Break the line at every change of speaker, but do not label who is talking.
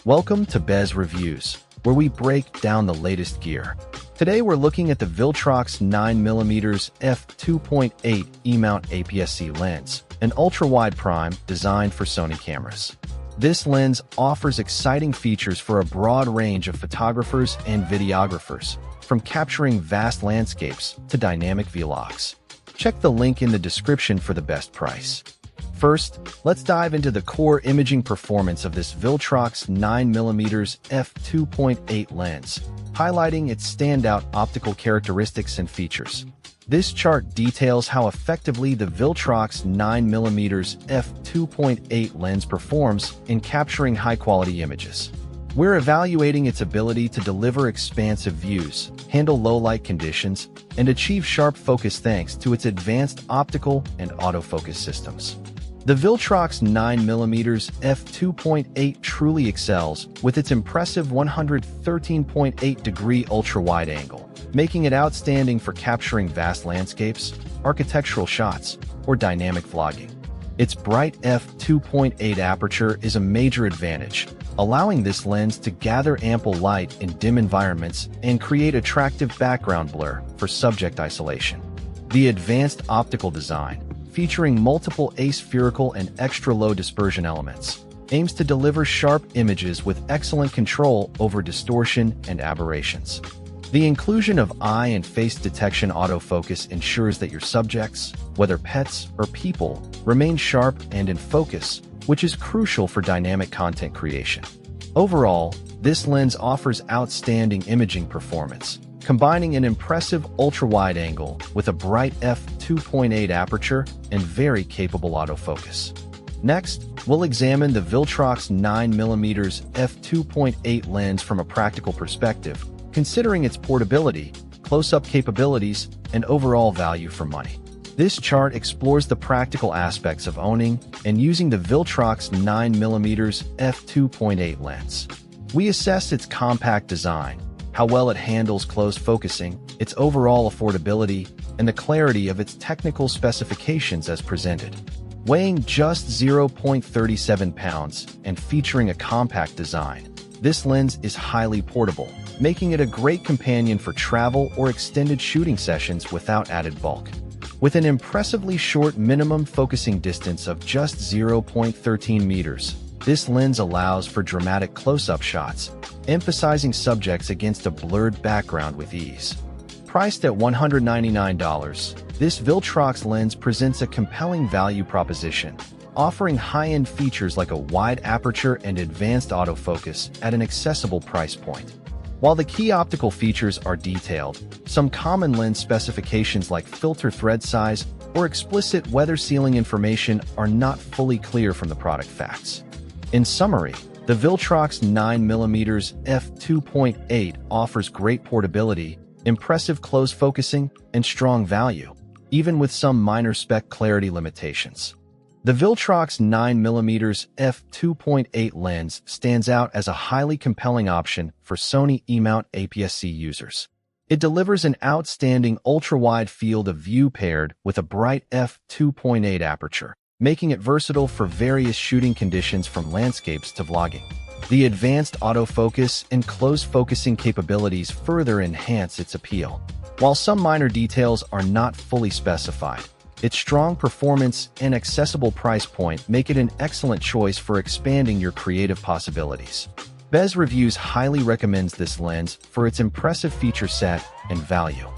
Welcome to Bez Reviews, where we break down the latest gear. Today we're looking at the VILTROX 9mm F2.8 E-Mount APS-C Lens, an ultra-wide prime designed for Sony cameras. This lens offers exciting features for a broad range of photographers and videographers, from capturing vast landscapes to dynamic vlogs. Check the link in the description for the best price. First, let's dive into the core imaging performance of this VILTROX 9mm F2.8 lens, highlighting its standout optical characteristics and features. This chart details how effectively the VILTROX 9mm F2.8 lens performs in capturing high-quality images. We're evaluating its ability to deliver expansive views, handle low-light conditions, and achieve sharp focus thanks to its advanced optical and autofocus systems. The VILTROX 9mm F2.8 truly excels with its impressive 113.8-degree ultra-wide angle, making it outstanding for capturing vast landscapes, architectural shots, or dynamic vlogging. Its bright f2.8 aperture is a major advantage, allowing this lens to gather ample light in dim environments and create attractive background blur for subject isolation. The advanced optical design, featuring multiple aspherical and extra-low dispersion elements, aims to deliver sharp images with excellent control over distortion and aberrations. The inclusion of eye and face detection autofocus ensures that your subjects, whether pets or people, remain sharp and in focus, which is crucial for dynamic content creation. Overall, this lens offers outstanding imaging performance, combining an impressive ultra-wide angle with a bright f2.8 aperture and very capable autofocus. Next, we'll examine the VILTROX 9mm f2.8 lens from a practical perspective, considering its portability, close-up capabilities, and overall value for money. This chart explores the practical aspects of owning and using the VILTROX 9mm f2.8 lens. We assess its compact design, how well it handles close focusing, its overall affordability, and the clarity of its technical specifications as presented. Weighing just 0.37 pounds and featuring a compact design, this lens is highly portable, making it a great companion for travel or extended shooting sessions without added bulk. With an impressively short minimum focusing distance of just 0.13 meters, this lens allows for dramatic close-up shots, emphasizing subjects against a blurred background with ease. Priced at $199, this VILTROX lens presents a compelling value proposition, offering high-end features like a wide aperture and advanced autofocus at an accessible price point. While the key optical features are detailed, some common lens specifications like filter thread size or explicit weather sealing information are not fully clear from the product facts. In summary, the VILTROX 9mm f2.8 offers great portability, impressive close focusing, and strong value, even with some minor spec clarity limitations. The VILTROX 9mm f2.8 lens stands out as a highly compelling option for Sony E-Mount APS-C users. It delivers an outstanding ultra-wide field of view paired with a bright f2.8 aperture, making it versatile for various shooting conditions from landscapes to vlogging. The advanced autofocus and close focusing capabilities further enhance its appeal. While some minor details are not fully specified, its strong performance and accessible price point make it an excellent choice for expanding your creative possibilities. Bez Reviews highly recommends this lens for its impressive feature set and value.